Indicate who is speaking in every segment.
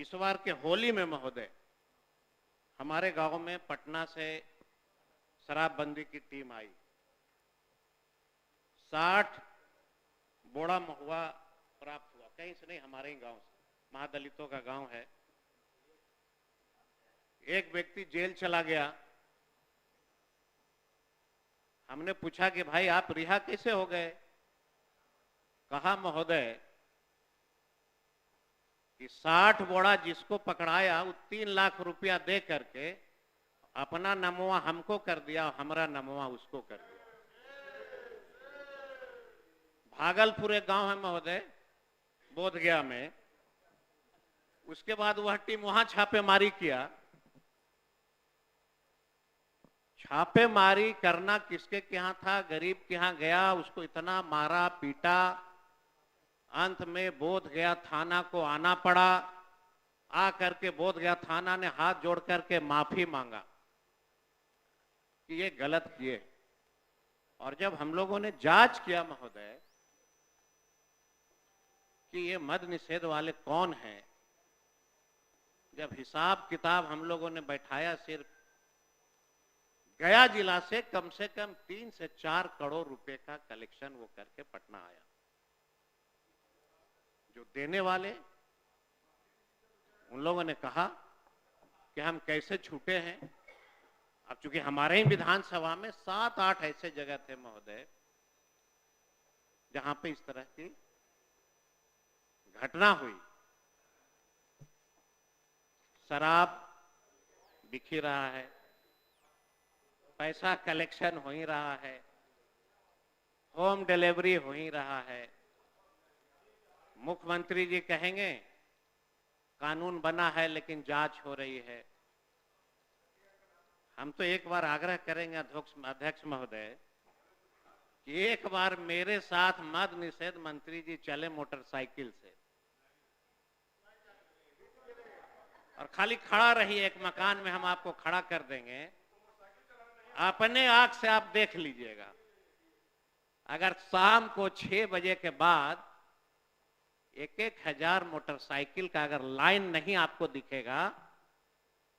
Speaker 1: इस बार के होली में महोदय हमारे गांव में पटना से शराबबंदी की टीम आई। 60 बोड़ा महुआ प्राप्त हुआ, कहीं से नहीं, हमारे ही गांव से, महादलितों का गांव है। एक व्यक्ति जेल चला गया। हमने पूछा कि भाई आप रिहा कैसे हो गए? कहा महोदय कि 60 बोड़ा जिसको पकड़ाया वो 3 लाख रुपया दे करके अपना नमवा हमको कर दिया, हमारा नमवा उसको कर दिया। भागलपुर एक गांव है महोदय, बोधगया में। उसके बाद वह टीम वहां छापेमारी किया। छापेमारी करना किसके यहाँ था? गरीब के यहाँ गया, उसको इतना मारा पीटा, अंत में बोधगया थाना को आना पड़ा। आ करके बोधगया थाना ने हाथ जोड़ करके माफी मांगा कि ये गलत किए। और जब हम लोगों ने जांच किया महोदय कि ये मद निषेध वाले कौन हैं, जब हिसाब किताब हम लोगों ने बैठाया, सिर्फ गया जिला से कम 3 से 4 करोड़ रुपए का कलेक्शन वो करके पटना आया। जो देने वाले, उन लोगों ने कहा कि हम कैसे छूटे हैं। अब चूंकि हमारे ही विधानसभा में 7-8 ऐसे जगह थे महोदय जहां पे इस तरह की घटना हुई। शराब बिखी रहा है, पैसा कलेक्शन हो ही रहा है, होम डिलीवरी हो ही रहा है। मुख्यमंत्री जी कहेंगे कानून बना है लेकिन जांच हो रही है। हम तो एक बार आग्रह करेंगे अध्यक्ष महोदय कि एक बार मेरे साथ मद निषेध मंत्री जी चले मोटरसाइकिल से और खाली खड़ा रहिए, एक मकान में हम आपको खड़ा कर देंगे, अपने आंख से आप देख लीजिएगा। अगर शाम को 6 बजे के बाद 1-1 हजार मोटरसाइकिल का अगर लाइन नहीं आपको दिखेगा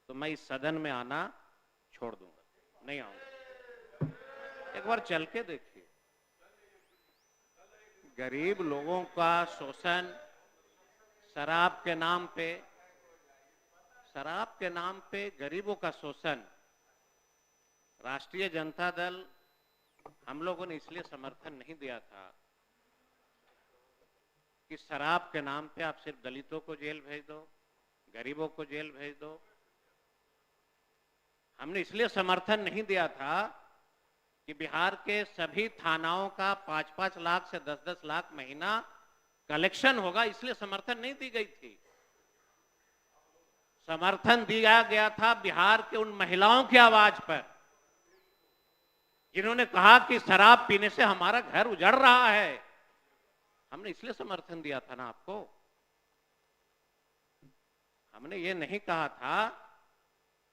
Speaker 1: तो मैं इस सदन में आना छोड़ दूंगा, नहीं आऊंगा। एक बार चल के देखिए, गरीब लोगों का शोषण, शराब के नाम पे गरीबों का शोषण। राष्ट्रीय जनता दल, हम लोगों ने इसलिए समर्थन नहीं दिया था कि शराब के नाम पे आप सिर्फ दलितों को जेल भेज दो, गरीबों को जेल भेज दो। हमने इसलिए समर्थन नहीं दिया था कि बिहार के सभी थानाओं का 5-5 लाख से 10-10 लाख महीना कलेक्शन होगा, इसलिए समर्थन नहीं दी गई थी। समर्थन दिया गया था बिहार के उन महिलाओं की आवाज पर जिन्होंने कहा कि शराब पीने से हमारा घर उजड़ रहा है। हमने इसलिए समर्थन दिया था ना आपको। हमने ये नहीं कहा था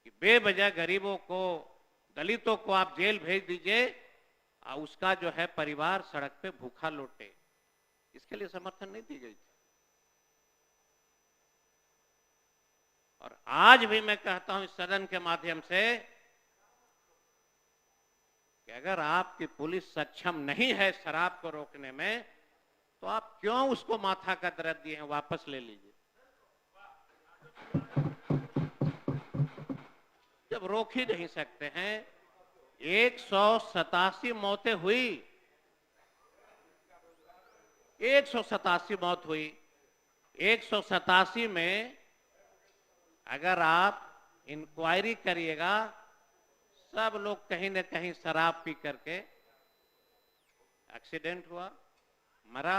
Speaker 1: कि बेवजह गरीबों को, दलितों को आप जेल भेज दीजिए और उसका जो है परिवार सड़क पे भूखा लौटे। इसके लिए समर्थन नहीं दी गई थी। और आज भी मैं कहता हूं इस सदन के माध्यम से कि अगर आपकी पुलिस सक्षम नहीं है शराब को रोकने में, तो आप क्यों उसको माथा का दर्द दिए हैं? वापस ले लीजिए। जब रोक ही नहीं सकते हैं। 187 मौतें हुई, 187 मौत हुई। 187 में अगर आप इंक्वायरी करिएगा, सब लोग कहीं न कहीं शराब पी करके एक्सीडेंट हुआ, मरा।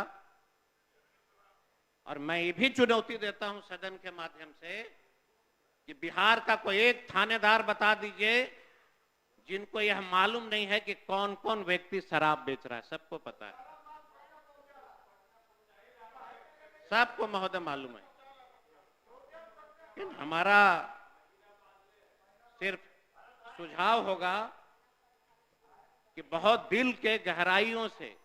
Speaker 1: और मैं ये भी चुनौती देता हूं सदन के माध्यम से कि बिहार का कोई एक थानेदार बता दीजिए जिनको यह मालूम नहीं है कि कौन कौन व्यक्ति शराब बेच रहा है। सबको पता है, सबको महोदय मालूम है। लेकिन हमारा सिर्फ सुझाव होगा कि बहुत दिल के गहराइयों से,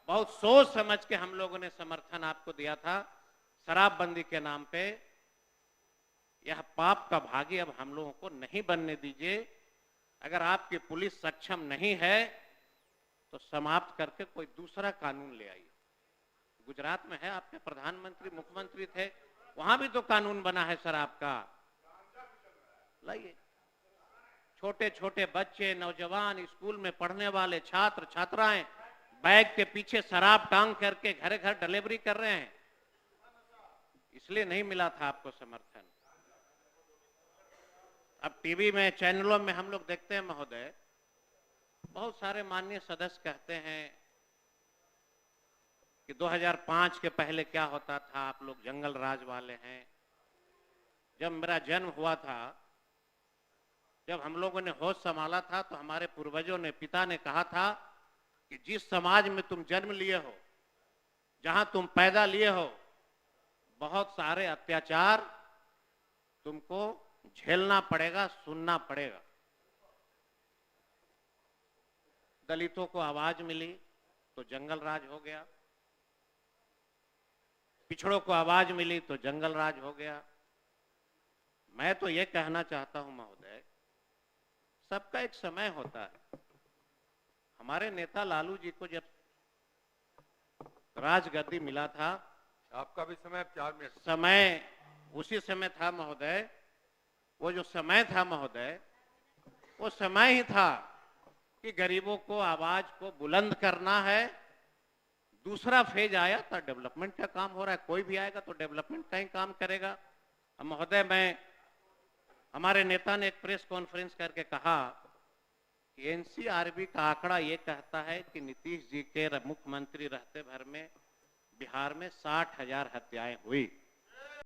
Speaker 1: बहुत सोच समझ के हम लोगों ने समर्थन आपको दिया था शराबबंदी के नाम पे। यह पाप का भागी अब हम लोगों को नहीं बनने दीजिए। अगर आपकी पुलिस सक्षम नहीं है तो समाप्त करके कोई दूसरा कानून ले आइए। गुजरात में है, आपके प्रधानमंत्री मुख्यमंत्री थे, वहां भी तो कानून बना है सर आपका, लाइए। छोटे छोटे बच्चे, नौजवान, स्कूल में पढ़ने वाले छात्र छात्राएं बैग के पीछे शराब टांग करके घर घर डिलीवरी कर रहे हैं। इसलिए नहीं मिला था आपको समर्थन। अब टीवी में, चैनलों में हम लोग देखते हैं महोदय, बहुत सारे माननीय सदस्य कहते हैं कि 2005 के पहले क्या होता था, आप लोग जंगल राज वाले हैं। जब मेरा जन्म हुआ था, जब हम लोगों ने होश संभाला था, तो हमारे पूर्वजों ने, पिता ने कहा था कि जिस समाज में तुम जन्म लिए हो, जहां तुम पैदा लिए हो, बहुत सारे अत्याचार तुमको झेलना पड़ेगा, सुनना पड़ेगा। दलितों को आवाज मिली तो जंगल राज हो गया, पिछड़ों को आवाज मिली तो जंगल राज हो गया। मैं तो ये कहना चाहता हूं महोदय, सबका एक समय होता है। हमारे नेता लालू जी को जब राजगद्दी मिला था,
Speaker 2: आपका भी समय 4 मिनट।
Speaker 1: समय उसी समय था महोदय, वो जो समय था महोदय, वो समय ही था कि गरीबों को आवाज को बुलंद करना है। दूसरा फेज आया था, डेवलपमेंट का काम हो रहा है, कोई भी आएगा तो डेवलपमेंट का ही काम करेगा। महोदय, हमारे नेता ने एक प्रेस कॉन्फ्रेंस करके कहा कि एनसीआरबी का आंकड़ा ये कहता है कि नीतीश जी के मुख्यमंत्री रहते भर में बिहार में 60,000 हत्याएं हुई।